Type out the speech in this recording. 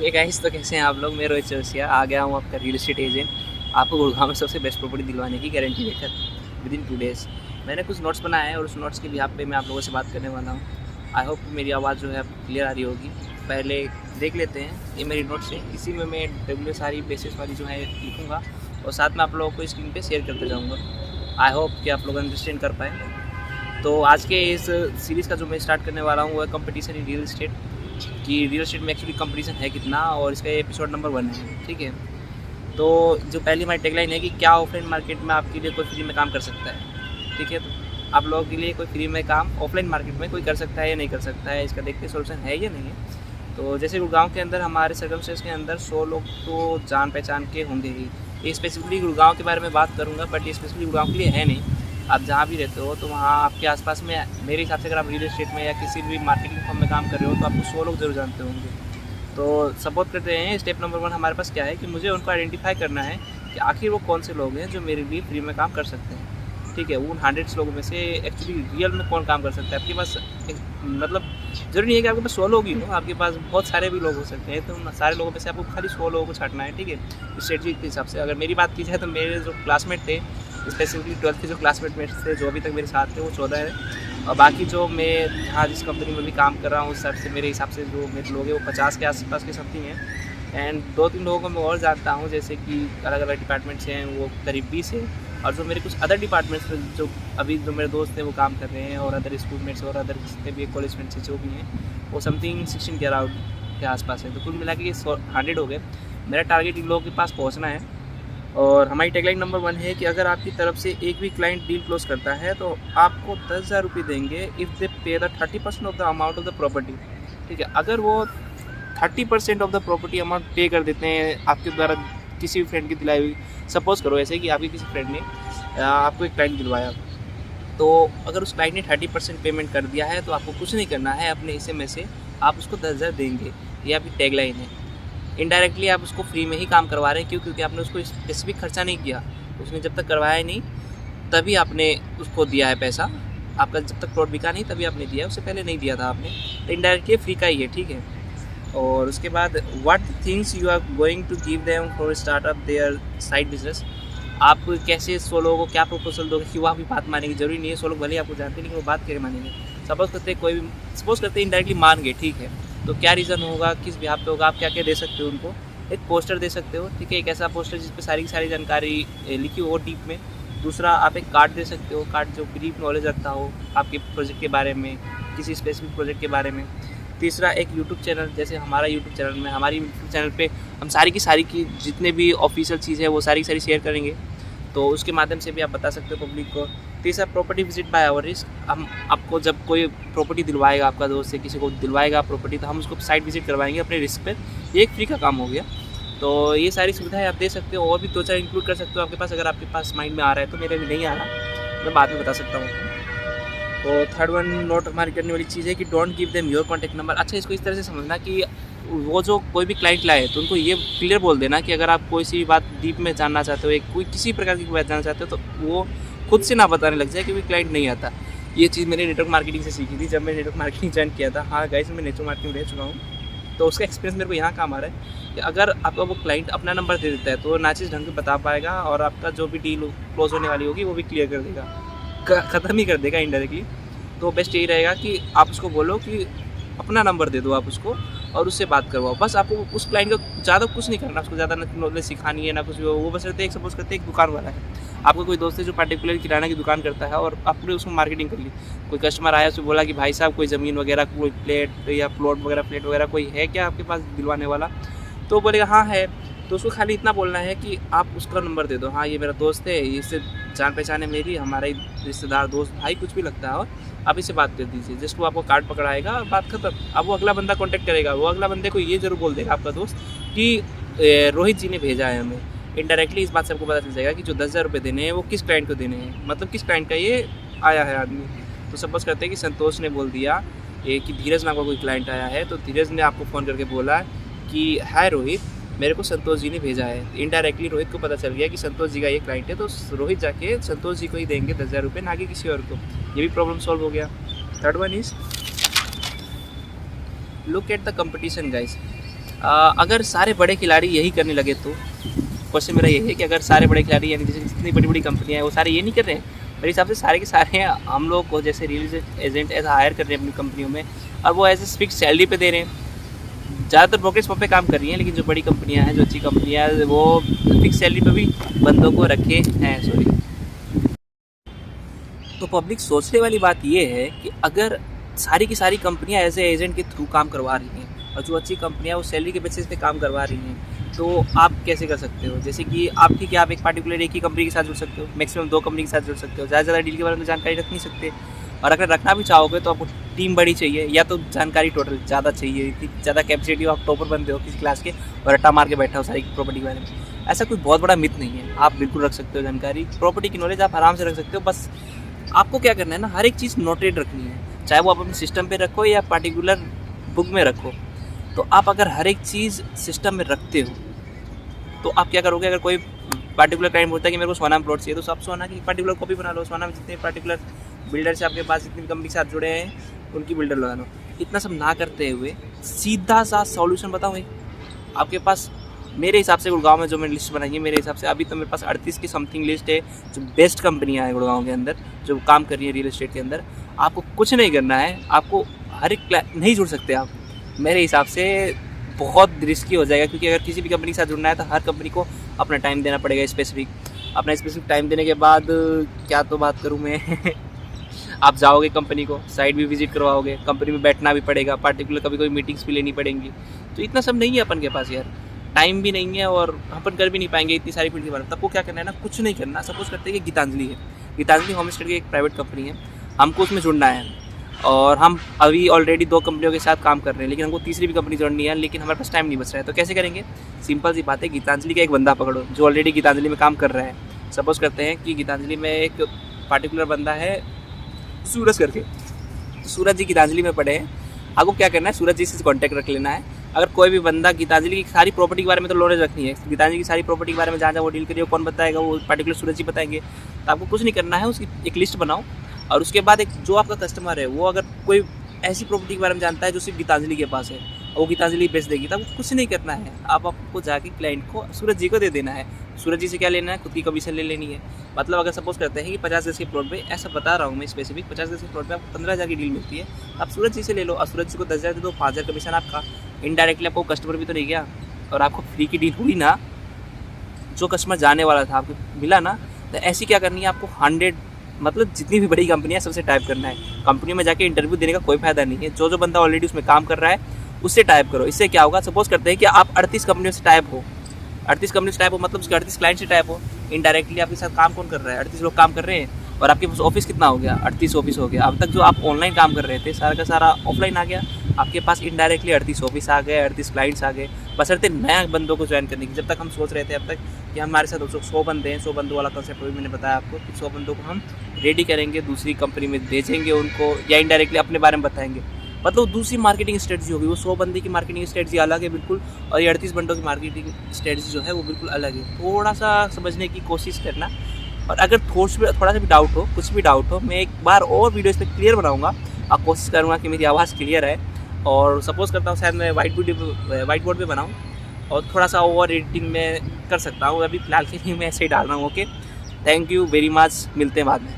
ये गाइस, तो कैसे हैं आप लोग। मैं रोहित चौरसिया आ गया हूँ, आपका रियल एस्टेट एजेंट। आपको गुड़गांव में सबसे बेस्ट प्रॉपर्टी दिलवाने की गारंटी लेकर विद इन 2 डेज़। मैंने कुछ नोट्स बनाए हैं और उस नोट्स के बिहाफ पे मैं आप लोगों से बात करने वाला हूँ। आई होप मेरी आवाज़ जो है क्लियर आ रही होगी। पहले देख लेते हैं, ये मेरी नोट्स है, इसी में मैं रेगुलर सारी बेसिस वाली जो है लिखूँगा और साथ में आप लोगों को स्क्रीन पर शेयर करते जाऊँगा। आई होप कि आप लोग अंडरस्टैंड कर पाएँ। तो आज के इस सीरीज़ का जो मैं स्टार्ट करने वाला हूँ वो है कंपटीशन इन रियल एस्टेट, कि रियल एस्टेट में एक्चुअली कंपटीशन है कितना, और इसका एपिसोड नंबर 1 है। ठीक है, तो जो पहली हमारी टैगलाइन है कि क्या ऑफलाइन मार्केट में आपके लिए कोई फ्री में काम कर सकता है। ठीक है, तो आप लोगों के लिए कोई फ्री में काम ऑफलाइन मार्केट में कोई कर सकता है या नहीं कर सकता है, इसका देखते सोल्यूशन है या नहीं है। तो जैसे गुड़गांव के अंदर हमारे सर्कमस्टेंस के अंदर 100 लोग तो जान पहचान के होंगे ही। ये स्पेसिफिकली गुड़गांव के बारे में बात करूँगा, बट ये स्पेसिफिकली गुड़गांव के लिए है नहीं। आप जहाँ भी रहते हो तो वहाँ आपके आसपास में, मेरे हिसाब से अगर आप रियल एस्टेट में या किसी भी मार्केटिंग फर्म में काम कर रहे हो तो आपको 100 लोग जरूर जानते होंगे। तो सपोर्ट करते हैं। स्टेप नंबर 1 हमारे पास क्या है कि मुझे उनको आइडेंटिफाई करना है कि आखिर वो कौन से लोग हैं जो मेरे लिए फ्री में काम कर सकते हैं। ठीक है, उन 100 लोगों में से एक्चुअली रियल में कौन काम कर सकता है। आपके पास मतलब जरूरी नहीं है कि आपके पास 100 लोग ही हो, आपके पास बहुत सारे भी लोग हो सकते हैं। तो उन सारे लोगों में से आपको खाली 100 लोगों को छांटना है। ठीक है, स्ट्रेटजी के हिसाब से अगर मेरी बात की जाए तो मेरे जो क्लासमेट थे, स्पेसिफिकली 12th के जो क्लासमेट मेरे से जो अभी तक मेरे साथ थे वो 14 है, और बाकी जो मैं जहाँ जिस कंपनी में भी काम कर रहा हूँ उस हिसाब से मेरे हिसाब से जो मेरे लोग हैं वो 50 के आसपास के समथिंग हैं। एंड 2-3 लोगों को मैं और जानता हूँ, जैसे कि अलग अलग डिपार्टमेंट्स हैं, वो करीब 20 है। और जो मेरे कुछ अदर डिपार्टमेंट्स में जो अभी जो मेरे दोस्त हैं वो काम कर रहे हैं, और अदर स्कूलमेट्स और अदर जितने भी कॉलेज फ्रेंड्स जो भी हैं वो समथिंग 16 के अराउंड के आसपास है। तो कुल मिला के ये 100 हो गए। मेरा टारगेट इन लोगों के पास पहुँचना है। और हमारी टैगलाइन नंबर 1 है कि अगर आपकी तरफ से एक भी क्लाइंट डील क्लोज करता है तो आपको 10,000 रुपये देंगे इफ़ दे पे the 30% of the amount of the property. ठीक है, अगर वो 30% ऑफ द प्रॉपर्टी अमाउंट पे कर देते हैं आपके द्वारा किसी भी फ्रेंड की दिलाई हुई। सपोज़ करो ऐसे कि आपके किसी फ्रेंड ने आपको एक क्लाइंट दिलवाया, तो अगर उस क्लाइंट ने 30% पेमेंट कर दिया है तो आपको कुछ नहीं करना है, अपने हिस्से में से आप उसको 10,000 देंगे। ये आपकी टैगलाइन है। इनडायरेक्टली आप उसको फ्री में ही काम करवा रहे हैं। क्यों? क्योंकि आपने उसको स्पेसिफिक खर्चा नहीं किया, उसने जब तक करवाया नहीं तभी आपने उसको दिया है पैसा। आपका जब तक प्लॉट बिका नहीं तभी आपने दिया है, उससे पहले नहीं दिया था आपने। तो इनडायरेक्टली फ्री का ही है। ठीक है, और उसके बाद what things you are going to give them for startup their side business. आप कैसे 100 लोगों को क्या प्रपोजल दोगे कि वो आपकी बात मानेंगे। जरूरी नहीं है 100 लोग भले आपको जानते नहीं, वो बात कैसे मानेंगे। सपोज करते इनडायरेक्टली मान गए। ठीक है, तो क्या रीज़न होगा, किस बिहाफ पे होगा, आप क्या क्या दे सकते हो उनको। एक पोस्टर दे सकते हो। ठीक है, एक ऐसा पोस्टर जिस पे सारी की सारी जानकारी लिखी हो डीप में। दूसरा, आप एक कार्ड दे सकते हो, कार्ड जो ब्रीफ नॉलेज रखता हो आपके प्रोजेक्ट के बारे में, किसी स्पेसिफिक प्रोजेक्ट के बारे में। तीसरा, एक यूट्यूब चैनल, जैसे हमारा यूट्यूब चैनल में, हमारी यूट्यूब चैनल पे हम सारी की जितने भी ऑफिशियल चीज़ है वो सारी की सारी शेयर करेंगे, तो उसके माध्यम से भी आप बता सकते हो पब्लिक को। तीसरा, property visit by our risk. हम आपको जब कोई प्रॉपर्टी दिलवाएगा, आपका दोस्त से किसी को दिलवाएगा प्रॉपर्टी, तो हम उसको साइट विजिट करवाएंगे अपने रिस्क पर। ये एक फ्री का काम हो गया। तो ये सारी सुविधाएं आप दे सकते हो, और भी 2-4 इंक्लूड कर सकते हो आपके पास, अगर आपके पास माइंड में आ रहा है। तो मेरे भी नहीं आ रहा, मैं बाद में बता सकता हूँ। तो थर्ड वन नोट हमारी करने वाली चीज़ है कि don't give them your contact number. अच्छा, इसको इस तरह से समझना कि वो जो कोई भी क्लाइंट लाए तो उनको ये क्लियर बोल देना कि अगर आप कोई सी बात डीप में जानना चाहते हो, कोई किसी प्रकार की बात जानना चाहते हो, तो वो खुद से ना बताने लग जाए क्योंकि क्लाइंट नहीं आता। ये चीज़ मैंने नेटवर्क मार्केटिंग से सीखी थी, जब मैं नेटवर्क मार्केटिंग ज्वाइन किया था। हाँ गाइस, मैं नेटवर्क मार्केटिंग रह चुका हूँ, तो उसका एक्सपीरियंस मेरे को यहाँ काम आ रहा है कि अगर आपका वो क्लाइंट अपना नंबर दे देता है तो ना चीज़ ढंग से बता पाएगा, और आपका जो भी डील क्लोज होने वाली होगी वो भी क्लियर कर देगा, ख़त्म ही कर देगा इनडायरेक्टली। तो बेस्ट यही रहेगा कि आप उसको बोलो कि अपना नंबर दे दो आप उसको, और उससे बात करवाओ। बस आपको उस क्लाइंट को ज़्यादा कुछ नहीं करना, उसको ज़्यादा नॉलेज सिखानी है ना कुछ। वो बस रहते एक सपोज करते एक दुकान वाला है, आपका कोई दोस्त है जो पर्टिकुलर किराना की दुकान करता है, और आपने उसको मार्केटिंग कर ली। कोई कस्टमर आया, उसको बोला कि भाई साहब कोई ज़मीन वगैरह, कोई प्लेट या प्लॉट वगैरह कोई है क्या आपके पास दिलवाने वाला। तो बोलेगा हाँ है। तो उसको खाली इतना बोलना है कि आप उसका नंबर दे दो। हाँ, ये मेरा दोस्त है, इससे जान पहचान है मेरी, हमारा ही रिश्तेदार, दोस्त, भाई कुछ भी लगता है, और आप इससे बात कर दीजिए। जस्ट वो आपको कार्ड पकड़ाएगा और बात खत्म। अब वो अगला बंदा कांटेक्ट करेगा, वो अगला बंदे को ये जरूर बोल देगा आपका दोस्त कि रोहित जी ने भेजा है हमें। इनडायरेक्टली इस बात से आपको पता चल जाएगा कि जो 10,000 रुपये देने हैं वो किस क्लाइंट को देने हैं, मतलब किस क्लाइंट का ये आया है आदमी। तो सपोज करते हैं कि संतोष ने बोल दिया कि धीरज नाम का कोई क्लाइंट आया है, तो धीरज ने आपको फ़ोन करके बोला कि हाय रोहित, मेरे को संतोष जी ने भेजा है। इनडायरेक्टली रोहित को पता चल गया कि संतोष जी का ये क्लाइंट है, तो रोहित जाके संतोष जी को ही देंगे 10,000 रुपये, ना कि किसी और को। ये भी प्रॉब्लम सॉल्व हो गया। Third one is look at the competition guys. अगर सारे बड़े खिलाड़ी यही करने लगे तो क्वेश्चन मेरा ये है कि अगर सारे बड़े खिलाड़ी यानी जैसे जितनी बड़ी बड़ी कंपनियाँ हैं वो सारे ये नहीं कर रहे हैं, मेरे हिसाब से सारे के सारे हम लोग को जैसे रियल एजेंट ऐसा हायर कर रहे हैं अपनी कंपनियों में, और वो एज ए फिक्स सैलरी पे दे रहे हैं। ज़्यादातर ब्रोकरेज फर्म पे काम कर रही हैं, लेकिन जो बड़ी कंपनियां हैं, जो अच्छी कंपनियां हैं, वो फिक्स सैलरी पे भी बंदों को रखे हैं। सॉरी। तो पब्लिक सोचने वाली बात ये है कि अगर सारी की सारी कंपनियां एज ए एजेंट के थ्रू काम करवा रही हैं और जो अच्छी कंपनियां वो सैलरी के बेसिस पे काम करवा रही हैं, तो आप कैसे कर सकते हो? जैसे कि आप ठीक है, आप एक पार्टिकुलर एक ही कंपनी के साथ जुड़ सकते हो, मैक्सिमम 2 कंपनी के साथ जुड़ सकते हो, ज़्यादा डील के बारे में जानकारी रख नहीं सकते। और अगर रखना भी चाहोगे तो आपको टीम बड़ी चाहिए, या तो जानकारी टोटल ज़्यादा चाहिए, इतनी ज़्यादा कैपेसिटी हो, आप टॉपर बनते हो किसी क्लास के और रट्टा मार के बैठा हो सारी प्रॉपर्टी के बारे में। ऐसा कोई बहुत बड़ा मिथ नहीं है, आप बिल्कुल रख सकते हो जानकारी, प्रॉपर्टी की नॉलेज आप आराम से रख सकते हो। बस आपको क्या करना है ना, हर एक चीज़ नोटेड रखनी है, चाहे वो आप अपने सिस्टम पे रखो या पार्टिकुलर बुक में रखो। तो आप अगर हर एक चीज़ सिस्टम में रखते हो तो आप क्या करोगे? अगर कोई पार्टिकुलर क्लाइंट बोलता है कि मेरे को सोना में प्लॉट चाहिए, तो आप सोना की पार्टिकुलर कॉपी बना लो, सोना में जितने पार्टिकुलर बिल्डर से आपके पास जितनी कंपनी के साथ जुड़े हैं उनकी बिल्डर लगा लो। इतना सब ना करते हुए सीधा सा सॉल्यूशन बताओ एक आपके पास। मेरे हिसाब से गुड़गांव में जो मैंने लिस्ट बनाई है, मेरे हिसाब से अभी तो मेरे पास 38 की समथिंग लिस्ट है जो बेस्ट कंपनियां हैं गुड़गांव के अंदर जो काम कर रही है रियल एस्टेट के अंदर। आपको कुछ नहीं करना है, आपको हर एक नहीं जुड़ सकते आप, मेरे हिसाब से बहुत रिस्की हो जाएगा, क्योंकि अगर किसी भी कंपनी के साथ जुड़ना है तो हर कंपनी को अपना टाइम देना पड़ेगा स्पेसिफिक। अपना स्पेसिफिक टाइम देने के बाद क्या तो बात करूँ मैं आप जाओगे कंपनी को, साइट भी विजिट करवाओगे, कंपनी में बैठना भी पड़ेगा, पार्टिकुलर कभी कोई मीटिंग्स भी लेनी पड़ेंगी। तो इतना सब नहीं है अपन के पास यार, टाइम भी नहीं है और अपन कर भी नहीं पाएंगे इतनी सारी फील्ड के बारे में। तब को क्या करना है ना, कुछ नहीं करना। सपोज करते हैं कि गीतांजलि है, गीतांजलि होम स्टे की एक प्राइवेट कंपनी है, हमको उसमें जुड़ना है और हम अभी ऑलरेडी 2 कंपनियों के साथ काम कर रहे हैं, लेकिन हमको तीसरी भी कंपनी जोड़नी है, लेकिन हमारे पास टाइम नहीं बच रहा है। तो कैसे करेंगे? सिंपल सी बात है, गीतांजलि का एक बंदा पकड़ो जो ऑलरेडी गीतांजलि में काम कर रहा है। सपोज करते हैं कि गीतांजलि में एक पार्टिकुलर बंदा है सूरज करके, तो सूरज जी गीतांजलि में पड़े हैं। आपको क्या करना है, सूरज जी से कॉन्टैक्ट रख लेना है। अगर कोई भी बंदा गीतांजलि की सारी प्रॉपर्टी के बारे में तो नॉलेज रखनी है, गीतांजलि की सारी प्रॉपर्टी के बारे में जहाँ जहाँ वो डील करिए कौन बताएगा, वो पार्टिकुलर सूरज जी बताएंगे। तो आपको कुछ नहीं करना है, उसकी एक लिस्ट बनाओ और उसके बाद एक जो आपका कस्टमर है वो अगर कोई ऐसी प्रॉपर्टी के बारे में जानता है जो सिर्फ गीतांजलि के पास है, वो गीतांजलि बेच देगी, तब कुछ नहीं करना है, आपको जाके क्लाइंट को सूरज जी को दे देना है। सूरज जी से क्या लेना है? खुद की कमीशन ले लेनी है। मतलब अगर सपोज करते हैं कि 50 गज के प्लॉट पे, ऐसा बता रहा हूँ मैं स्पेसिफिक, 50 गज के प्लॉट पे आपको 15,000 की डील मिलती है, आप सूरज जी से ले लो और सूरज जी को 10,000 दे दो, 5,000 कमीशन आपका। इनडायरेक्टली आपको कस्टमर भी तो नहीं गया और आपको फ्री की डील हुई ना, जो कस्टमर जाने वाला था आपको मिला ना। तो ऐसी क्या करनी है आपको, 100 मतलब जितनी भी बड़ी कंपनी है सबसे टाइप करना है। कंपनी में जाके इंटरव्यू देने का कोई फायदा नहीं है, जो बंदा ऑलरेडी उसमें काम कर रहा है उससे टाइप करो। इससे क्या होगा, सपोज करते हैं कि आप 38 कंपनियों से टाइप हो, 38 कंपनी से टाइप हो मतलब उसके 38 क्लाइंट से टाइप हो। इनडायरेक्टली आपके साथ काम कौन कर रहा है? 38 लोग काम कर रहे हैं और आपके पास ऑफिस कितना हो गया? 38 ऑफिस हो गया। अब तक जो आप ऑनलाइन काम कर रहे थे सारा का सारा ऑफलाइन आ गया, आपके पास इनडायरेक्टली 38 ऑफिस आ गए, 38 क्लाइंट्स आ गए, बशर्ते नया बंदों को ज्वाइन करने की। जब तक हम सोच रहे थे अब तक कि हमारे साथ 100 बंदे हैं, 100 बंदों वाला कंसेप्ट भी मैंने बताया आपको कि 100 बंदों को हम रेडी करेंगे, दूसरी कंपनी में भेजेंगे उनको, या इनडायरेक्टली अपने बारे में बताएंगे। मतलब दूसरी मार्केटिंग स्ट्रेटजी होगी। वो 100 बंदे की मार्केटिंग स्ट्रेटजी अलग है बिल्कुल, और ये 38 बंदों की मार्केटिंग स्ट्रेटजी जो है वो बिल्कुल अलग है। थोड़ा सा समझने की कोशिश करना, और अगर थोड़ा सा भी डाउट हो, कुछ भी डाउट हो, मैं एक बार और वीडियो इस पर क्लियर बनाऊँगा और कोशिश करूँगा कि मेरी आवाज़ क्लियर है। और सपोज करता हूँ शायद मैं वाइट बोर्ड पे बनाऊँ और थोड़ा सा ओवर एडिटिंग में कर सकता हूँ। अभी फिलहाल के लिए मैं ऐसे ही डाल रहा हूँ। Okay, thank you very much, मिलते हैं बाद में।